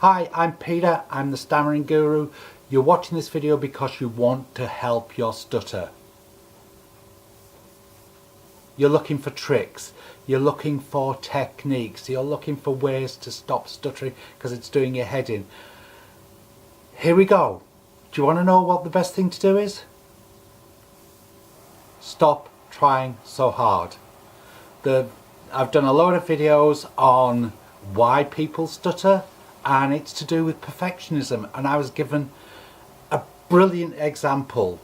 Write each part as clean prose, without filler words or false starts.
Hi, I'm Peter, I'm the Stammering Guru. You're watching this video because you want to help your stutter. You're looking for tricks, you're looking for techniques, you're looking for ways to stop stuttering because it's doing your head in. Here we go. Do you want to know what the best thing to do is? Stop trying so hard. I've done a load of videos on why people stutter, and it's to do with perfectionism, and I was given a brilliant example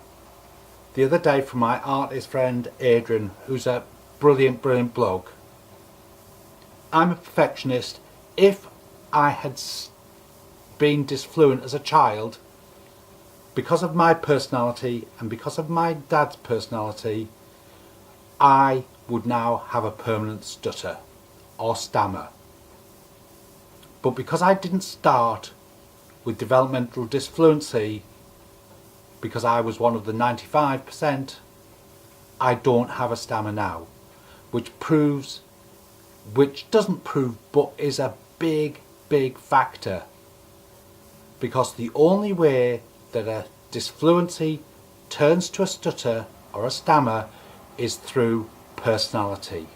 the other day from my artist friend Adrian, who's a brilliant bloke. I'm a perfectionist. If I had been dysfluent as a child, because of my personality and because of my dad's personality, I would now have a permanent stutter or stammer. But because I didn't start with developmental dysfluency, because I was one of the 95%, I don't have a stammer now, which doesn't prove, but is a big factor, because the only way that a dysfluency turns to a stutter or a stammer is through personality.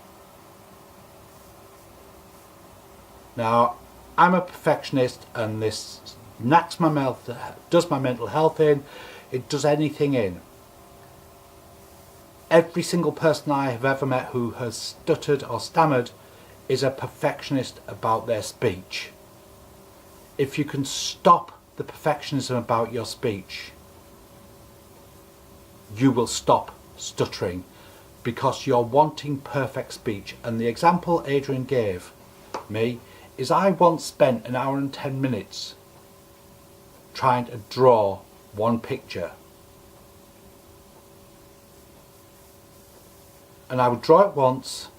Now, I'm a perfectionist, and this knacks my mouth, does my mental health in, it does anything in. Every single person I have ever met who has stuttered or stammered is a perfectionist about their speech. If you can stop the perfectionism about your speech, you will stop stuttering, because you're wanting perfect speech. And the example Adrian gave me is I once spent an hour and 10 minutes trying to draw one picture, and I would draw it once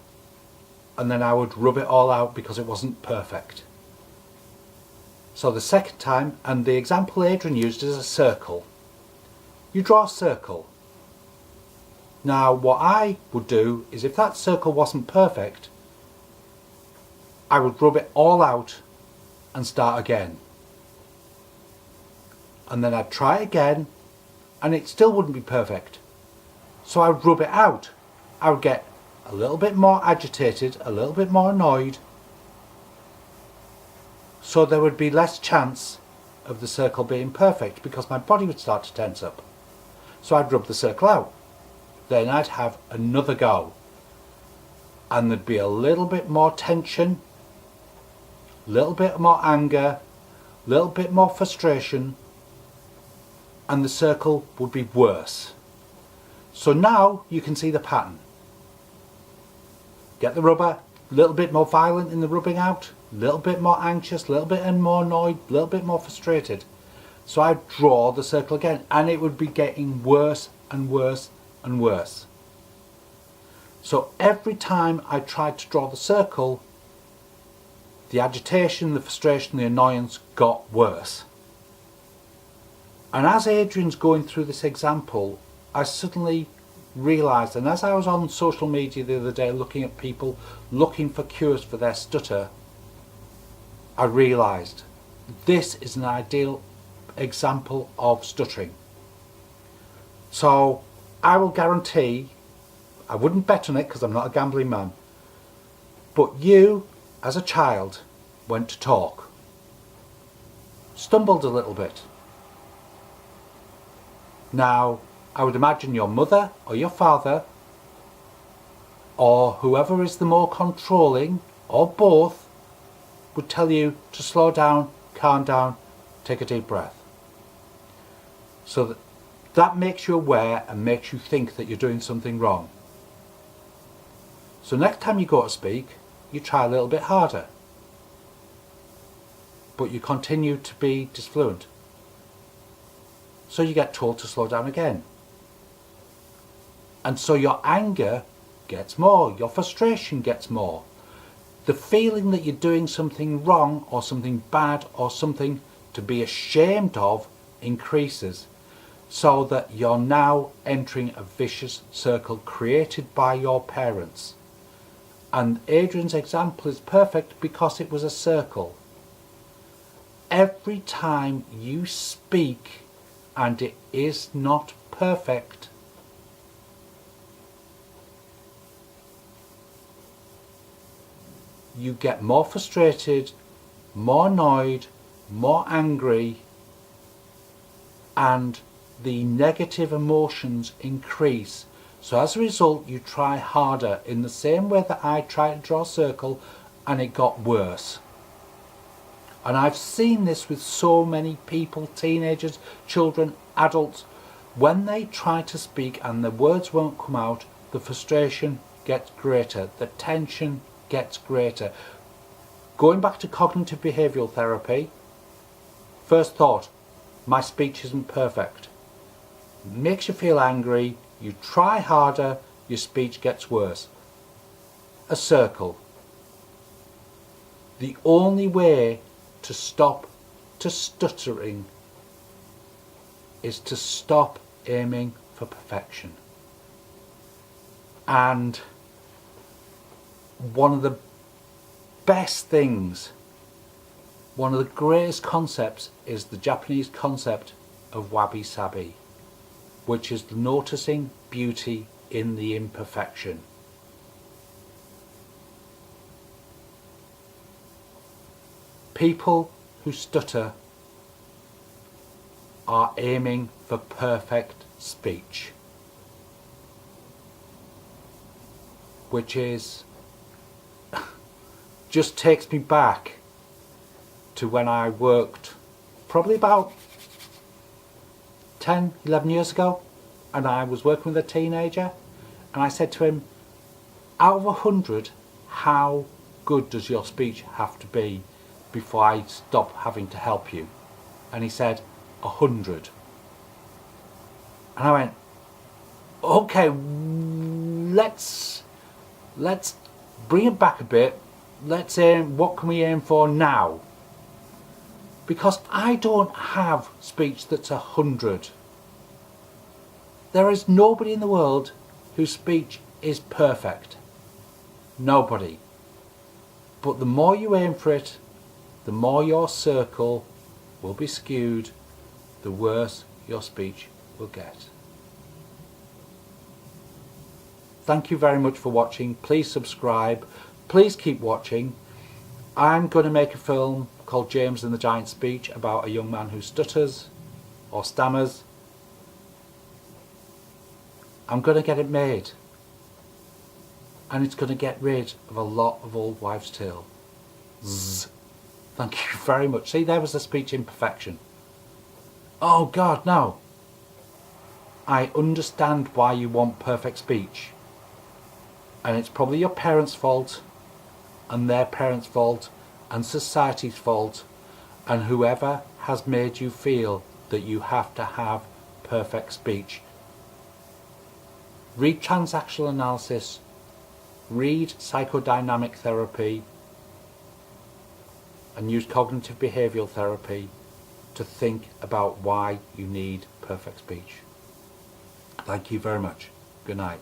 and then I would rub it all out because it wasn't perfect. So the second time, and the example Adrian used is a circle. You draw a circle. Now what I would do is, if that circle wasn't perfect, I would rub it all out and start again. And then I'd try again, and it still wouldn't be perfect. So I would rub it out. I would get a little bit more agitated, a little bit more annoyed, so there would be less chance of the circle being perfect, because my body would start to tense up. So I'd rub the circle out. Then I'd have another go, and there'd be a little bit more tension, a little bit more anger, a little bit more frustration, and the circle would be worse. So now you can see the pattern. Get the rubber, a little bit more violent in the rubbing out, a little bit more anxious, a little bit more annoyed, a little bit more frustrated. So I'd draw the circle again, and it would be getting worse and worse and worse. So every time I tried to draw the circle, the agitation, the frustration, the annoyance got worse. And as Adrian's going through this example, I suddenly realised, and as I was on social media the other day looking at people looking for cures for their stutter, I realised this is an ideal example of stuttering. So I will guarantee, I wouldn't bet on it because I'm not a gambling man, but you as a child went to talk, stumbled a little bit. Now I would imagine your mother or your father, or whoever is the more controlling, or both, would tell you to slow down, calm down, take a deep breath. So that makes you aware and makes you think that you're doing something wrong. So next time you go to speak, you try a little bit harder, but you continue to be dysfluent. So you get told to slow down again. And so your anger gets more, your frustration gets more. The feeling that you're doing something wrong or something bad or something to be ashamed of increases, so that you're now entering a vicious circle created by your parents. And Adrian's example is perfect because it was a circle. every time you speak and it is not perfect, you get more frustrated, more annoyed, more angry, and the negative emotions increase. So as a result, you try harder in the same way that I tried to draw a circle and it got worse. And I've seen this with so many people, teenagers, children, adults. When they try to speak and the words won't come out, the frustration gets greater, the tension gets greater. Going back to cognitive behavioural therapy, first thought, my speech isn't perfect. Makes you feel angry, you try harder, your speech gets worse. A circle. The only way to stop stuttering is to stop aiming for perfection. And one of the best things, one of the greatest concepts is the Japanese concept of wabi-sabi, which is noticing beauty in the imperfection. People who stutter are aiming for perfect speech, which is just takes me back to when I worked probably about 10-11 years ago, and I was working with a teenager, and I said to him, out of 100, how good does your speech have to be before I stop having to help you? And he said 100. And I went, okay, let's bring it back a bit. Let's aim, what can we aim for now? Because I don't have speech that's 100. There is nobody in the world whose speech is perfect. Nobody. But the more you aim for it, the more your circle will be skewed, the worse your speech will get. Thank you very much for watching. Please subscribe. Please keep watching. I'm going to make a film called James and the Giant Speech about a young man who stutters or stammers. I'm going to get it made. And it's going to get rid of a lot of old wives' tale. Zzz. Thank you very much. See, there was a speech imperfection. Oh God, no. I understand why you want perfect speech. And it's probably your parents' fault, and their parents' fault, and society's fault, and whoever has made you feel that you have to have perfect speech. Read transactional analysis, read psychodynamic therapy, and use cognitive behavioural therapy to think about why you need perfect speech. Thank you very much. Good night.